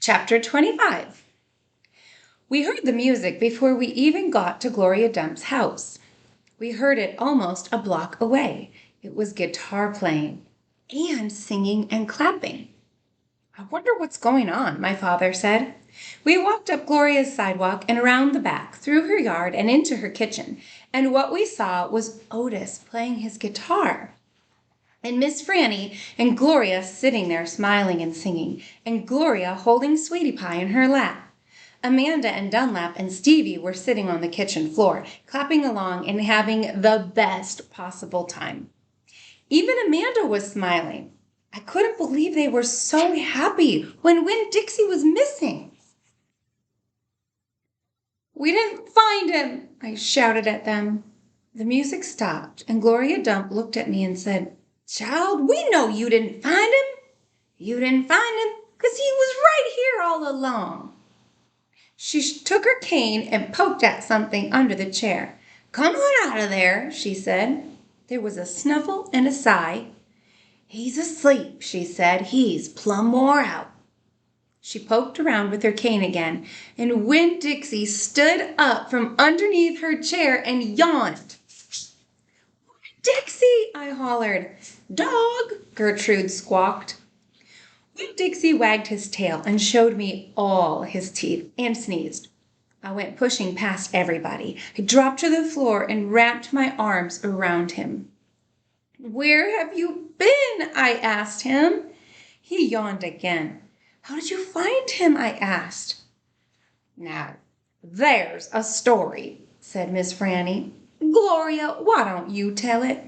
Chapter 25. We heard the music before we even got to Gloria Dump's house. We heard it almost a block away. It was guitar playing and singing and clapping. I wonder what's going on, my father said. We walked up Gloria's sidewalk and around the back, through her yard and into her kitchen, and what we saw was Otis playing his guitar. And Miss Franny and Gloria sitting there smiling and singing, and Gloria holding Sweetie Pie in her lap. Amanda and Dunlap and Stevie were sitting on the kitchen floor, clapping along and having the best possible time. Even Amanda was smiling. I couldn't believe they were so happy when Winn Dixie was missing. "We didn't find him," I shouted at them. The music stopped, and Gloria Dump looked at me and said, "Child, we know you didn't find him. You didn't find him because he was right here all along." She took her cane and poked at something under the chair. "Come on out of there," she said. There was a snuffle and a sigh. "He's asleep," she said. "He's plumb wore out." She poked around with her cane again, and Winn Dixie stood up from underneath her chair and yawned. "Dixie!" I hollered. "Dog!" Gertrude squawked. Winn Dixie wagged his tail and showed me all his teeth and sneezed. I went pushing past everybody. I dropped to the floor and wrapped my arms around him. "Where have you been?" I asked him. He yawned again. "How did you find him?" I asked. "Now, there's a story," said Miss Franny. "Gloria, why don't you tell it?"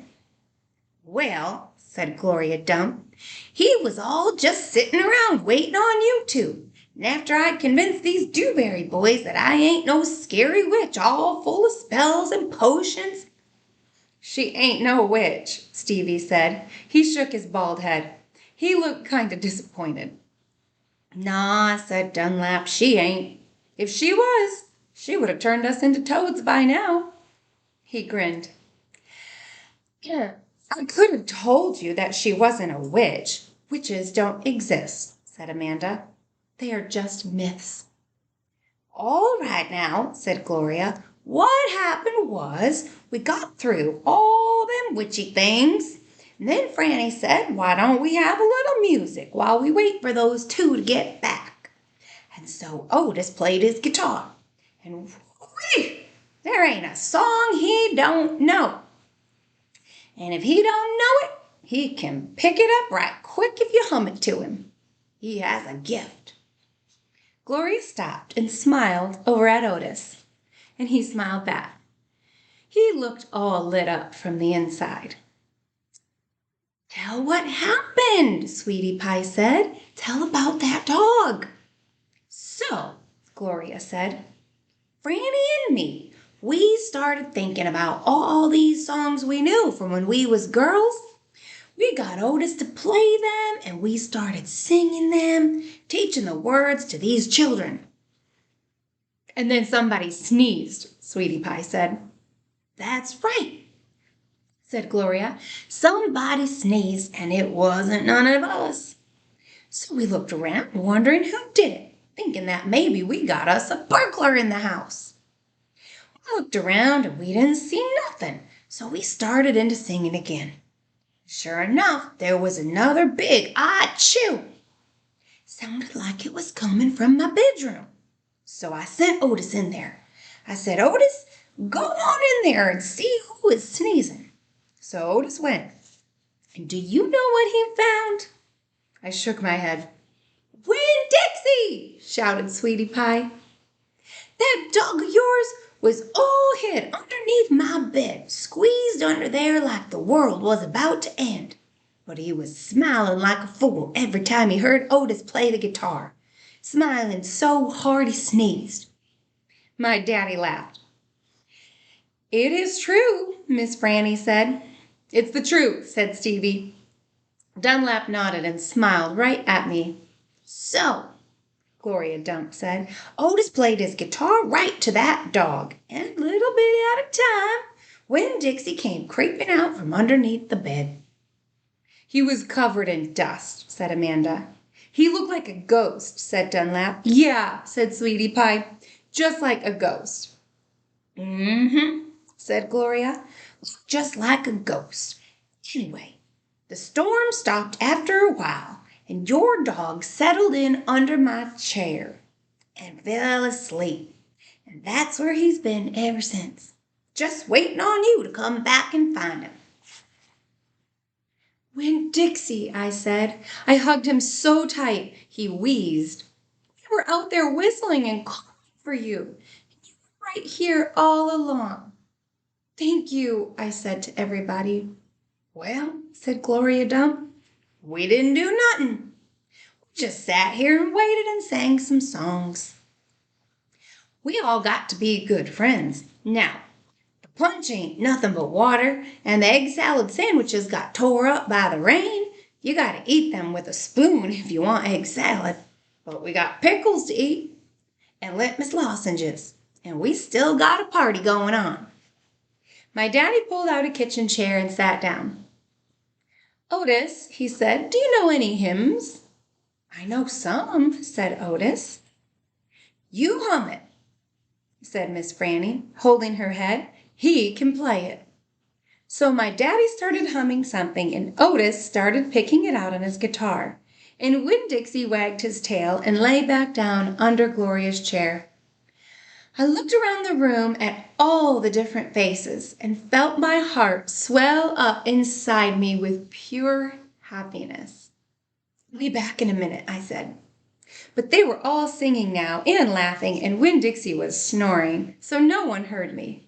"Well," said Gloria Dump, "he was all just sitting around waiting on you two. And after I'd convinced these Dewberry boys that I ain't no scary witch all full of spells and potions." "She ain't no witch," Stevie said. He shook his bald head. He looked kind of disappointed. "Nah," said Dunlap, "she ain't. If she was, she would have turned us into toads by now." He grinned. "I could have told you that she wasn't a witch. Witches don't exist," said Amanda. "They are just myths." "All right now," said Gloria. "What happened was we got through all them witchy things. And then Franny said, why don't we have a little music while we wait for those two to get back? And so Otis played his guitar. And whee, there ain't a song he don't know. And if he don't know it, he can pick it up right quick if you hum it to him. He has a gift." Gloria stopped and smiled over at Otis, and he smiled back. He looked all lit up from the inside. "Tell what happened," Sweetie Pie said. "Tell about that dog." "So," Gloria said, "Franny and me, we started thinking about all these songs we knew from when we was girls. We got Otis to play them, and we started singing them, teaching the words to these children." "And then somebody sneezed," Sweetie Pie said. "That's right," said Gloria. "Somebody sneezed, and it wasn't none of us. So we looked around, wondering who did it, thinking that maybe we got us a burglar in the house. We looked around, and we didn't see nothing, so we started into singing again. Sure enough, there was another big achoo. Sounded like it was coming from my bedroom. So I sent Otis in there. I said, 'Otis, go on in there and see who is sneezing.' So Otis went. And do you know what he found?" I shook my head. "Winn Dixie!" shouted Sweetie Pie. "That dog of yours was all hid underneath my bed, squeezed under there like the world was about to end. But he was smiling like a fool every time he heard Otis play the guitar, smiling so hard he sneezed." My daddy laughed. "It is true," Miss Franny said. "It's the truth," said Stevie. Dunlap nodded and smiled right at me. "So," Gloria Dump said, "Otis played his guitar right to that dog, and little bit at a time, Winn Dixie came creeping out from underneath the bed." "He was covered in dust," said Amanda. He looked like a ghost, said Dunlap. Yeah, said Sweetie Pie, just like a ghost. Mm-hmm, said Gloria, just like a ghost. Anyway, the storm stopped after a while, and your dog settled in under my chair and fell asleep. And that's where he's been ever since, just waiting on you to come back and find him. Winn Dixie, I said. I hugged him so tight he wheezed. We were out there whistling and calling for you. You were right here all along. Thank you, I said to everybody. Well, said Gloria Dump, we didn't do nothing. We just sat here and waited and sang some songs. We all got to be good friends. Now, the punch ain't nothing but water, and the egg salad sandwiches got tore up by the rain. You gotta eat them with a spoon if you want egg salad. But we got pickles to eat and litmus lozenges, and we still got a party going on. My daddy pulled out a kitchen chair and sat down. Otis, he said, do you know any hymns? I know some, said Otis. You hum it, said Miss Franny, holding her head. He can play it. So my daddy started humming something, and Otis started picking it out on his guitar. And Winn Dixie wagged his tail and lay back down under Gloria's chair. I looked around the room at all the different faces and felt my heart swell up inside me with pure happiness. I'll be back in a minute, I said. But they were all singing now and laughing, and Winn Dixie was snoring, so no one heard me.